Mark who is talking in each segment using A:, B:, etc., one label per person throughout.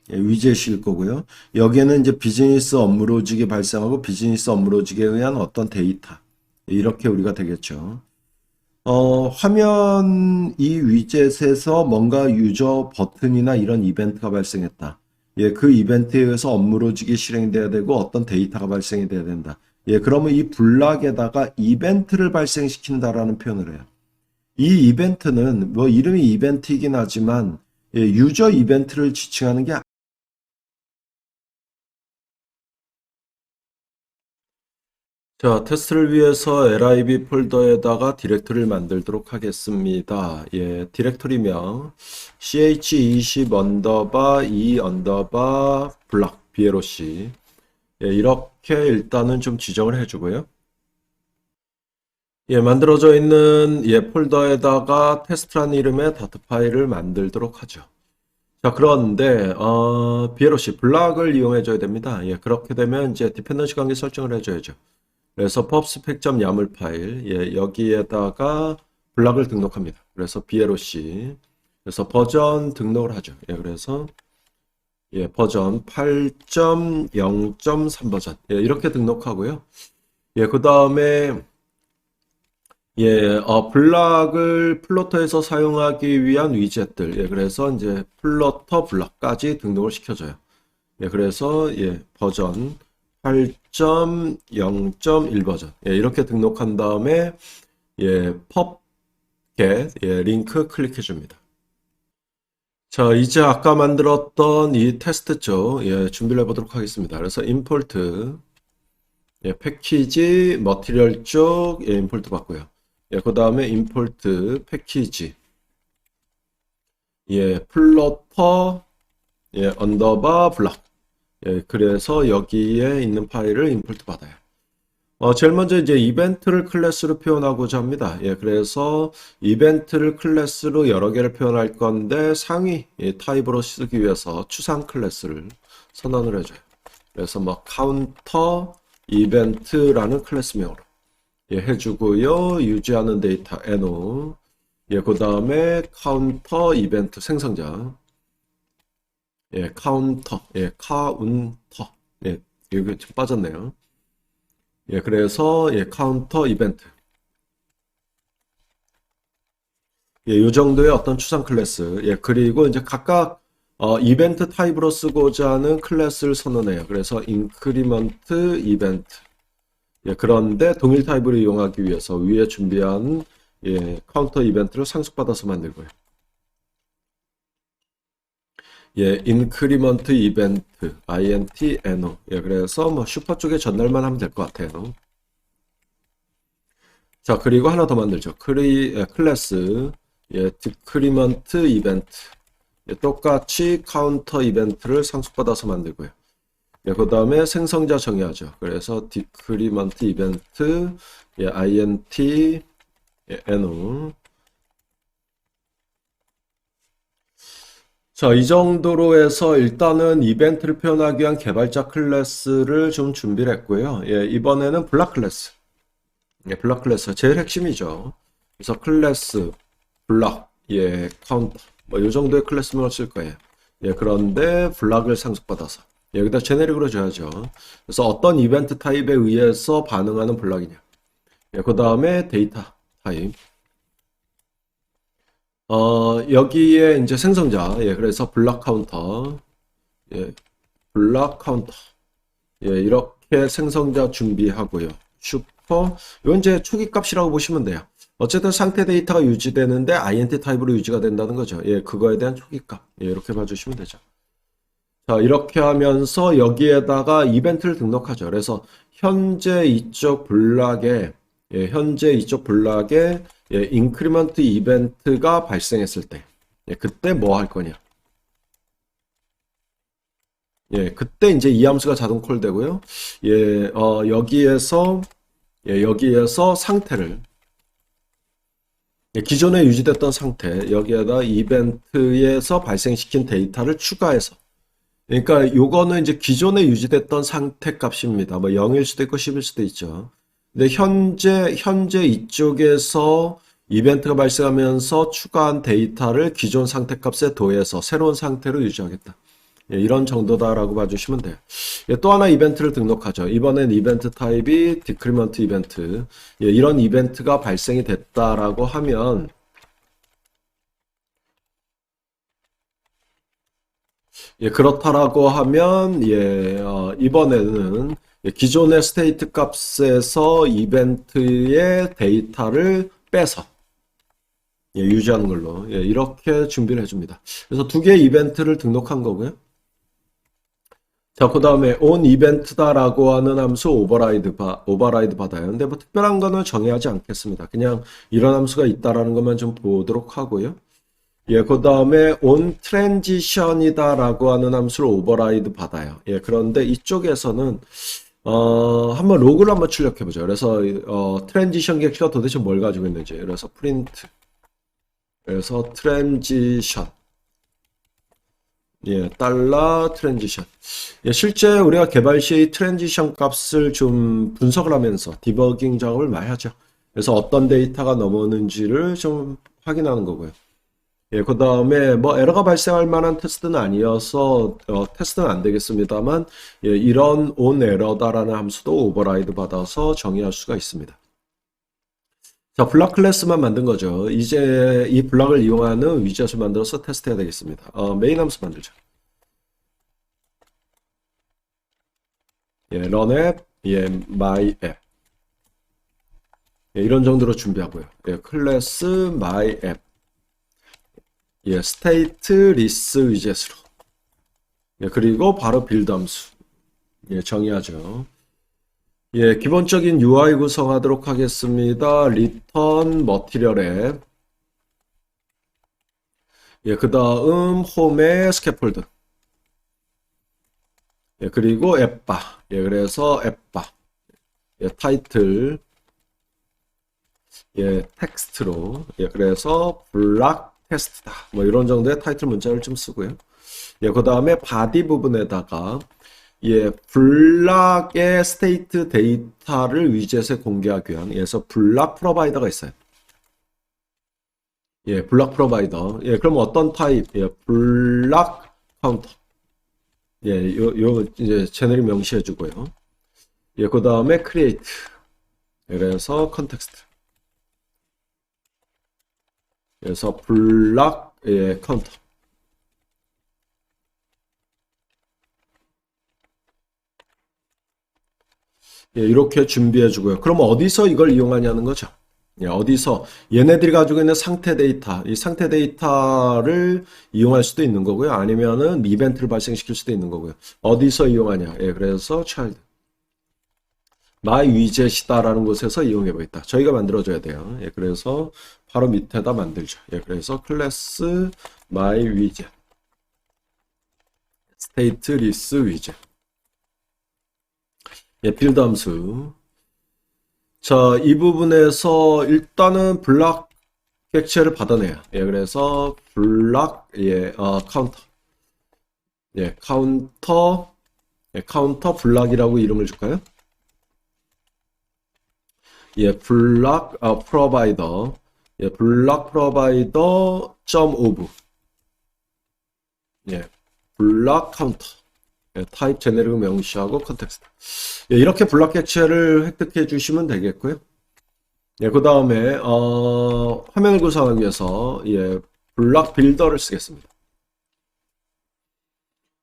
A: 위젯일 거고요. 여기에는 이제 비즈니스 업무 로직이 발생하고 비즈니스 업무 로직에 의한 어떤 데이터. 이렇게 우리가 되겠죠. 화면 이 위젯에서 뭔가 유저 버튼이나 이런 이벤트가 발생했다. 예, 그 이벤트에 의해서 업무 로직이 실행돼야 되고 어떤 데이터가 발생이 돼야 된다. 예, 그러면 이 블락에다가 이벤트를 발생시킨다라는 표현을 해요. 이 이벤트는 뭐 이름이 이벤트이긴 하지만 예, 유저 이벤트를 지칭하는 게 자, 테스트를 위해서 lib 폴더에다가 디렉토리를 만들도록 하겠습니다. 예, 디렉토리명 ch20 언더바 e 언더바 블락 bloc 예, 이렇게 일단은 좀 지정을 해주고요. 예, 만들어져 있는 예, 폴더에다가 테스트라는 이름의 다트 파일을 만들도록 하죠. 자, 그런데 bloc 블락을 이용해 줘야 됩니다. 예, 그렇게 되면 이제 디펜던시 관계 설정을 해줘야죠. 그래서 pubspec.yaml 파일 예, 여기에다가 블락을 등록합니다. 그래서 bloc 그래서 버전 등록을 하죠. 예, 그래서 예, 버전 8.0.3 버전 예, 이렇게 등록하고요. 예, 그 다음에 예, 블락을 플로터에서 사용하기 위한 위젯들 예, 그래서 이제 플로터 블락까지 등록을 시켜줘요. 예, 그래서 예, 버전 8.0.1 버전 예, 이렇게 등록한 다음에 예, pubget 예, 링크 클릭해 줍니다. 자, 이제 아까 만들었던 이 테스트 쪽 예, 준비를 해보도록 하겠습니다. 그래서 import 예, 패키지 머티리얼 쪽 예, 임포트 받고요. 예, 그 다음에 import 패키지 예, 플러터 예, 언더바 블락 예, 그래서 여기에 있는 파일을 임포트 받아요. 제일 먼저 이제 이벤트를 클래스로 표현하고자 합니다. 예, 그래서 이벤트를 클래스로 여러 개를 표현할 건데 상위 예, 타입으로 쓰기 위해서 추상 클래스를 선언을 해줘요. 그래서 뭐 카운터 이벤트라는 클래스명으로 예, 해주고요. 유지하는 데이터 no 예, 그 다음에 카운터 이벤트 생성자 예, 카운터 예, 카운터 예, 여기 좀 빠졌네요. 예, 그래서 예, 카운터 이벤트 예, 요 정도의 어떤 추상 클래스 예, 그리고 이제 각각 이벤트 타입으로 쓰고자 하는 클래스를 선언해요. 그래서 인크리먼트 이벤트 예, 그런데 동일 타입을 이용하기 위해서 위에 준비한 예, 카운터 이벤트를 상속받아서 만들고요. 예, 인크리먼트 이벤트 int no 예, 그래서 뭐 슈퍼 쪽에 전달만 하면 될 것 같아요. 자, 그리고 하나 더 만들죠. 클래스 예, 디크리먼트 이벤트 예, 똑같이 카운터 이벤트를 상속받아서 만들고요. 예, 그 다음에 생성자 정의하죠. 그래서 디크리먼트 이벤트 예, int 예, no 자, 이 정도로 해서 일단은 이벤트를 표현하기 위한 개발자 클래스를 좀 준비를 했고요. 예, 이번에는 블락 클래스. 예, 블락 클래스 제일 핵심이죠. 그래서 클래스, 블락, 예, 카운터 뭐 이 정도의 클래스명을 쓸 거예요. 예, 그런데 블락을 상속받아서 여기다 제네릭으로 줘야죠. 그래서 어떤 이벤트 타입에 의해서 반응하는 블락이냐. 예, 그 다음에 데이터 타입. 여기에 이제 생성자, 예, 그래서 블락 카운터, 예, 블락 카운터, 예, 이렇게 생성자 준비하고요. 슈퍼, 이건 이제 초기 값이라고 보시면 돼요. 어쨌든 상태 데이터가 유지되는데 int 타입으로 유지가 된다는 거죠. 예, 그거에 대한 초기 값, 예, 이렇게 봐주시면 되죠. 자, 이렇게 하면서 여기에다가 이벤트를 등록하죠. 그래서 현재 이쪽 블락에, 예, 현재 이쪽 블락에 예, 인크리먼트 이벤트가 발생했을 때, 예, 그때 뭐 할 거냐? 예, 그때 이제 이 함수가 자동 콜되고요. 예, 여기에서 예, 여기에서 상태를 예, 기존에 유지됐던 상태 여기에다 이벤트에서 발생시킨 데이터를 추가해서 그러니까 요거는 이제 기존에 유지됐던 상태 값입니다. 뭐 0일 수도 있고 10일 수도 있죠. 근데 현재 이쪽에서 이벤트가 발생하면서 추가한 데이터를 기존 상태 값에 더해서 새로운 상태로 유지하겠다. 예, 이런 정도다라고 봐주시면 돼요. 예, 또 하나 이벤트를 등록하죠. 이번엔 이벤트 타입이 디크리먼트 이벤트. 예, 이런 이벤트가 발생이 됐다라고 하면 예, 그렇다라고 하면 예, 이번에는 예, 기존의 스테이트 값에서 이벤트의 데이터를 빼서 예, 유지하는 걸로 예, 이렇게 준비를 해줍니다. 그래서 두 개의 이벤트를 등록한 거고요. 자, 그 다음에 on 이벤트다라고 하는 함수 오버라이드 받아요. 근데 뭐 특별한 거는 정의하지 않겠습니다. 그냥 이런 함수가 있다라는 것만 좀 보도록 하고요. 예, 그 다음에 on transition이다라고 하는 함수를 오버라이드 받아요. 예, 그런데 이쪽에서는 한번 로그를 한번 출력해 보죠. 그래서 transition 객체가 도대체 뭘 가지고 있는지. 그래서 print 그래서 transition 예, 달러 트랜지션. 예, 실제 우리가 개발 시 트랜지션 값을 좀 분석을 하면서 디버깅 작업을 많이 하죠. 그래서 어떤 데이터가 넘어오는지를 좀 확인하는 거고요. 예, 그 다음에 뭐 에러가 발생할 만한 테스트는 아니어서 테스트는 안 되겠습니다만 예, 이런 on 에러다라는 함수도 오버라이드 받아서 정의할 수가 있습니다. 자, 블락 클래스만 만든 거죠. 이제 이 블락을 이용하는 위젯을 만들어서 테스트해야 되겠습니다. 메인 함수 만들죠. 예, run app, 예, my app. 예, 이런 정도로 준비하고요. 예, 클래스 my app. 예, state list 위젯으로. 예, 그리고 바로 빌드 함수. 예, 정의하죠. 예, 기본적인 UI 구성하도록 하겠습니다. return material app. 예, 그 다음 홈의 스캐폴드. 예, 그리고 앱바. 예, 그래서 앱바. 예, 타이틀. 예, 텍스트로. 예, 그래서 블락 테스트다. 뭐 이런 정도의 타이틀 문자를 좀 쓰고요. 예, 그 다음에 바디 부분에다가 예, 블락의 스테이트 데이터를 위젯에 공개하기 위한 그래서 블락 프로바이더가 있어요. 예, 블락 프로바이더. 예, 그럼 어떤 타입? 예, 블락 카운터. 예, 요 이제 제너리 명시해 주고요. 예, 그 다음에 create. 그래서 컨텍스트. 그래서 블락 예, 카운터. 예, 이렇게 준비해 주고요. 그럼 어디서 이걸 이용하냐는 거죠. 예, 어디서 얘네들이 가지고 있는 상태 데이터, 이 상태 데이터를 이용할 수도 있는 거고요. 아니면은 이벤트를 발생시킬 수도 있는 거고요. 어디서 이용하냐? 예, 그래서 child my widget이다라는 곳에서 이용해 보겠다. 저희가 만들어줘야 돼요. 예, 그래서 바로 밑에다 만들죠. 예, 그래서 클래스 my widget state list widget 예, 빌드 함수. 자, 이 부분에서 일단은 블락 객체를 받아내요. 예, 그래서 블락 예, 카운터. 예, 카운터 예, 카운터 블락이라고 이름을 줄까요? 예, 블락 프로바이더. 예, 블락 프로바이더 점 오브. 예, 블락 카운터. 예, 타입 제네릭 명시하고 컨텍스트. 예, 이렇게 블락 객체를 획득해 주시면 되겠고요. 예, 그 다음에 화면을 구성하기 위해서 예, 블락 빌더를 쓰겠습니다.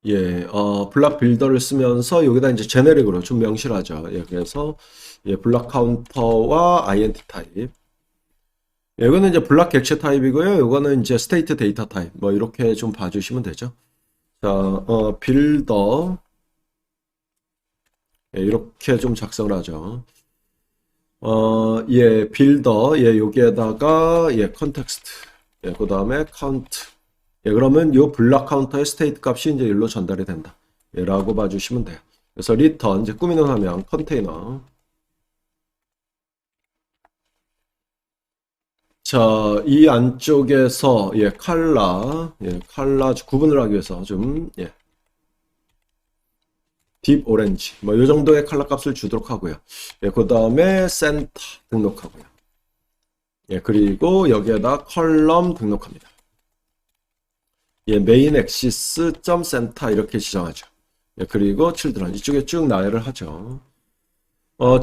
A: 예, 블락 빌더를 쓰면서 여기다 이제 제네릭으로 좀 명시를 하죠. 예, 그래서 예, 블락 카운터와 int 타입. 예, 이거는 이제 블락 객체 타입이고요. 이거는 이제 스테이트 데이터 타입. 뭐 이렇게 좀 봐주시면 되죠. 자, 빌더. 예, 이렇게 좀 작성을 하죠. 예, 빌더. 예, 여기에다가 예, 컨텍스트. 예, 그 다음에 카운트. 예, 그러면 요 블락 카운터의 스테이트 값이 이제 일로 전달이 된다. 예, 라고 봐주시면 돼요. 그래서 리턴, 이제 꾸미는 화면, 컨테이너. 자, 이 안쪽에서, 예, 칼라 구분을 하기 위해서 좀, 예, 딥 오렌지, 뭐, 요 정도의 칼라 값을 주도록 하고요. 예, 그 다음에 센터 등록하고요. 예, 그리고 여기에다 컬럼 등록합니다. 예, 메인 엑시스 점 센터 이렇게 지정하죠. 예, 그리고 children 이쪽에 쭉 나열을 하죠.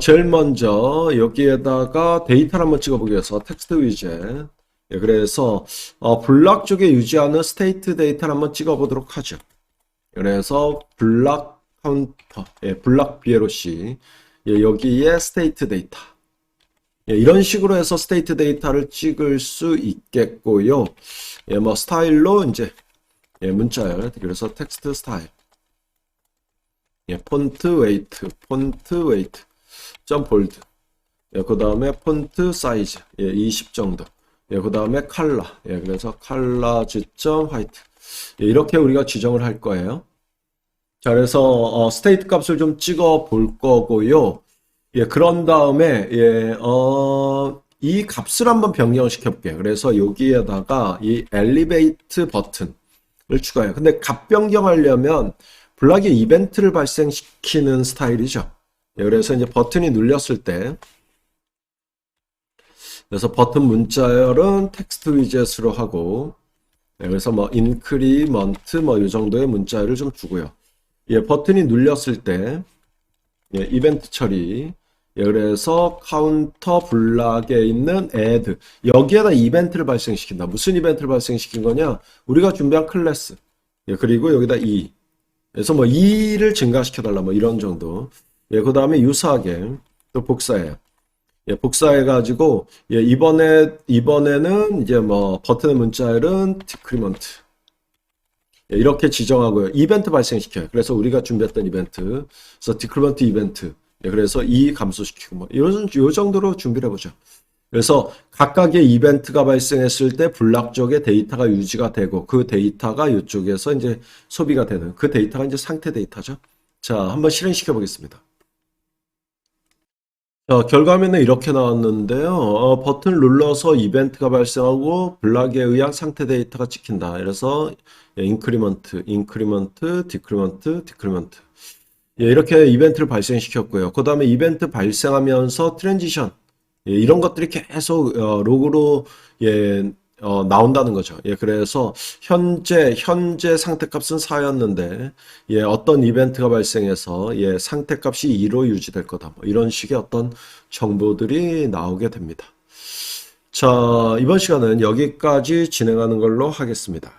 A: 제일 먼저 여기에다가 데이터를 한번 찍어보기 위해서 텍스트 위젯. 예, 그래서 블락 쪽에 유지하는 스테이트 데이터를 한번 찍어보도록 하죠. 그래서 블락 카운터, 예, 블락 BLOC, 예, 여기에 스테이트 데이터. 예, 이런 식으로 해서 스테이트 데이터를 찍을 수 있겠고요. 예, 뭐 스타일로 이제 예, 문자열. 그래서 텍스트 스타일. 예, 폰트 웨이트, 점 볼드. 예, 그 다음에 폰트 사이즈, 예, 20 정도. 예, 그 다음에 컬러, 예, 그래서 컬러즈 점 화이트. 예, 이렇게 우리가 지정을 할 거예요. 자, 그래서 스테이트 값을 좀 찍어 볼 거고요. 예, 그런 다음에 예, 이 값을 한번 변경시켜 볼게요. 그래서 여기에다가 이 엘리베이트 버튼을 추가해요. 근데 값 변경하려면 블락에 이벤트를 발생시키는 스타일이죠. 예, 그래서 이제 버튼이 눌렸을 때 그래서 버튼 문자열은 텍스트 위젯으로 하고 예, 그래서 뭐 인크리먼트 뭐 이 정도의 문자열을 좀 주고요. 예, 버튼이 눌렸을 때 예, 이벤트 처리. 예, 그래서 카운터 블락에 있는 add 여기에다 이벤트를 발생시킨다. 무슨 이벤트를 발생시킨 거냐? 우리가 준비한 클래스. 예, 그리고 여기다 그래서 뭐 2를 증가시켜 달라 뭐 이런 정도. 예, 그 다음에 유사하게 또 복사해요. 예, 복사해 가지고 예, 이번에는 이제 뭐 버튼의 문자열은 디크리먼트. 예, 이렇게 지정하고요. 이벤트 발생시켜요. 그래서 우리가 준비했던 이벤트. 그래서 디크리먼트 이벤트. 예, 그래서 이 감소시키고 뭐 요 정도로 준비를 해보죠. 그래서 각각의 이벤트가 발생했을 때 블락 쪽에 데이터가 유지가 되고 그 데이터가 이쪽에서 이제 소비가 되는 그 데이터가 이제 상태 데이터죠. 자, 한번 실행시켜 보겠습니다. 자, 결과면은 이렇게 나왔는데요. 버튼을 눌러서 이벤트가 발생하고 블락에 의한 상태 데이터가 찍힌다. 그래서 인크리먼트, 인크리먼트, 디크리먼트, 디크리먼트. 예, 이렇게 이벤트를 발생시켰고요. 그 다음에 이벤트 발생하면서 트랜지션. 예, 이런 것들이 계속 로그로 예, 나온다는 거죠. 예, 그래서 현재 상태값은 4였는데 예, 어떤 이벤트가 발생해서 예, 상태값이 2로 유지될 거다. 뭐 이런 식의 어떤 정보들이 나오게 됩니다. 자, 이번 시간은 여기까지 진행하는 걸로 하겠습니다.